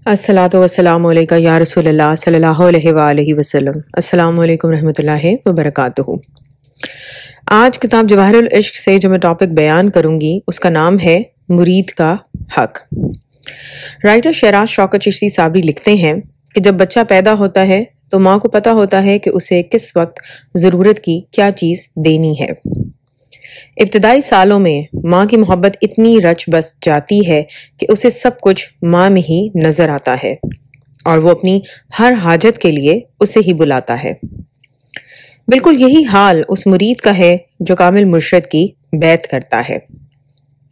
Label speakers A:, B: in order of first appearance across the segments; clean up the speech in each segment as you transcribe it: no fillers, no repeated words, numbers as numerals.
A: अस्सलातु वस्सलामु अलैका या रसूल अल्लाह सल्लल्लाहु अलैहि वसल्लम। अस्सलामु अलैकुम रहमतुल्लाहि व बरकातुहू। आज किताब जवाहिरुल इश्क से जो मैं टॉपिक बयान करूंगी उसका नाम है मुरीद का हक। राइटर शेराज शौकत चिश्ती साबरी लिखते हैं कि जब बच्चा पैदा होता है तो माँ को पता होता है कि उसे किस वक्त ज़रूरत की क्या चीज़ देनी है। इब्तदाई सालों में माँ की मोहब्बत इतनी रच बस जाती है कि उसे सब कुछ माँ में ही नज़र आता है और वो अपनी हर हाजत के लिए उसे ही बुलाता है। बिल्कुल यही हाल उस मुरीद का है जो कामिल मुर्शिद की बैत करता है।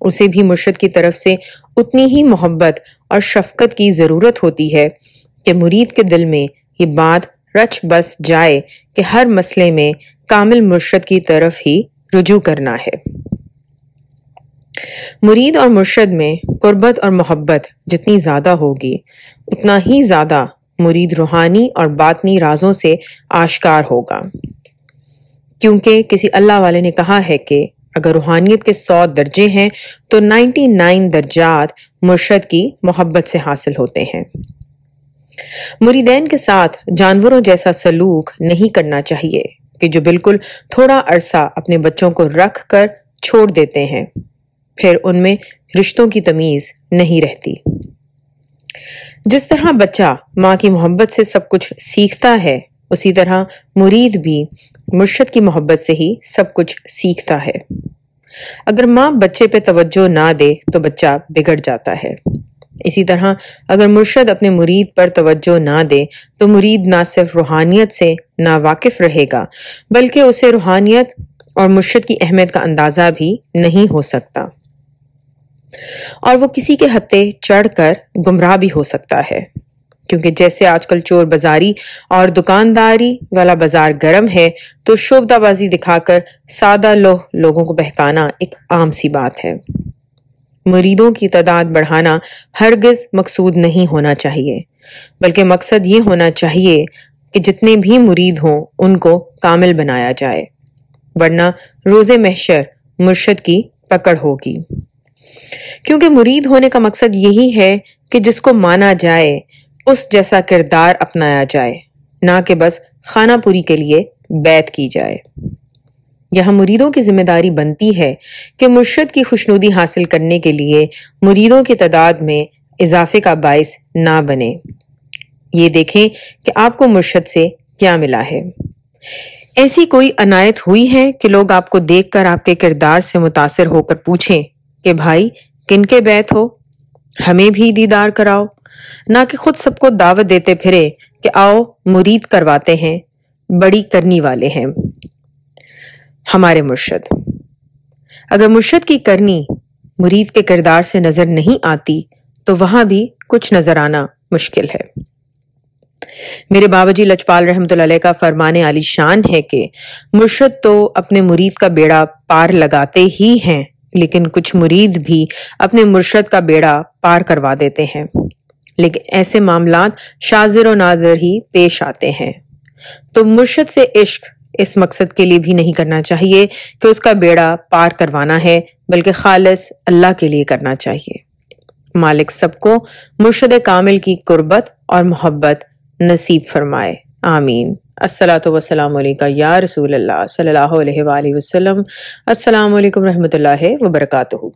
A: उसे भी मुर्शिद की तरफ से उतनी ही मोहब्बत और शफकत की ज़रूरत होती है कि मुरीद के दिल में ये बात रच बस जाए कि हर मसले में कामिल मुर्शिद की तरफ ही रुजू करना है। मुरीद और मुर्शिद में कुर्बत और मोहब्बत जितनी ज़्यादा होगी उतना ही ज़्यादा मुरीद रूहानी और बातनी राजों से आश्कार होगा, क्योंकि किसी अल्लाह वाले ने कहा है कि अगर रूहानियत के 100 दर्जे हैं तो 99 दर्जात मुर्शिद की मोहब्बत से हासिल होते हैं। मुरीदैन के साथ जानवरों जैसा सलूक नहीं करना चाहिए कि जो बिल्कुल थोड़ा अरसा अपने बच्चों को रख कर छोड़ देते हैं, फिर उनमें रिश्तों की तमीज़ नहीं रहती। जिस तरह बच्चा माँ की मोहब्बत से सब कुछ सीखता है, उसी तरह मुरीद भी मुर्शिद की मोहब्बत से ही सब कुछ सीखता है। अगर माँ बच्चे पे तवज्जो ना दे तो बच्चा बिगड़ जाता है। इसी तरह अगर मुर्शिद अपने मुरीद पर तवज्जो ना दे तो मुरीद ना सिर्फ रूहानियत से ना वाकिफ रहेगा बल्कि उसे रूहानियत और मुर्शिद की अहमियत का अंदाज़ा भी नहीं हो सकता और वो किसी के हत्थे चढ़कर गुमराह भी हो सकता है, क्योंकि जैसे आजकल चोर बाजारी और दुकानदारी वाला बाजार गर्म है तो शोबदाबाजी दिखाकर सादा लोगों को बहकाना एक आम सी बात है। मुरीदों की तादाद बढ़ाना हरगिज मकसूद नहीं होना चाहिए, बल्कि मकसद ये होना चाहिए कि जितने भी मुरीद हों उनको कामिल बनाया जाए, वरना रोज़े महशर मुर्शिद की पकड़ होगी। क्योंकि मुरीद होने का मकसद यही है कि जिसको माना जाए उस जैसा किरदार अपनाया जाए, ना कि बस खाना पूरी के लिए बैत की जाए। यहाँ मुरीदों की जिम्मेदारी बनती है कि मुर्शिद की खुशनुदी हासिल करने के लिए मुरीदों की तादाद में इजाफे का बाइस ना बने। ये देखें कि आपको मुर्शिद से क्या मिला है। ऐसी कोई अनायत हुई है कि लोग आपको देखकर आपके किरदार से मुतासिर होकर पूछें कि भाई किनके बैत हो, हमें भी दीदार कराओ, ना कि खुद सबको दावत देते फिरे कि आओ मुरीद करवाते हैं, बड़ी करनी वाले हैं हमारे मुर्शिद। अगर मुर्शिद की करनी मुरीद के किरदार से नजर नहीं आती तो वहां भी कुछ नजर आना मुश्किल है। मेरे बाबाजी लजपाल रहमतुल्लाह अलैह का फरमाने आली शान है कि मुर्शिद तो अपने मुरीद का बेड़ा पार लगाते ही हैं, लेकिन कुछ मुरीद भी अपने मुर्शिद का बेड़ा पार करवा देते हैं। लेकिन ऐसे मामलात शाज़िर और नाज़िर ही पेश आते हैं। तो मुर्शिद से इश्क इस मकसद के लिए भी नहीं करना चाहिए कि उसका बेड़ा पार करवाना है, बल्कि खालिस अल्लाह के लिए करना चाहिए। मालिक सबको मुर्शिद कामिल की कुर्बत और मोहब्बत नसीब फरमाए, आमीन। अस्सलातु वस्सलामु अलैका या रसूल अल्लाह सल्लल्लाहु अलैहि वसल्लम। अस्सलामु अलैकुम रहमतुल्लाहि व बरकातुहू।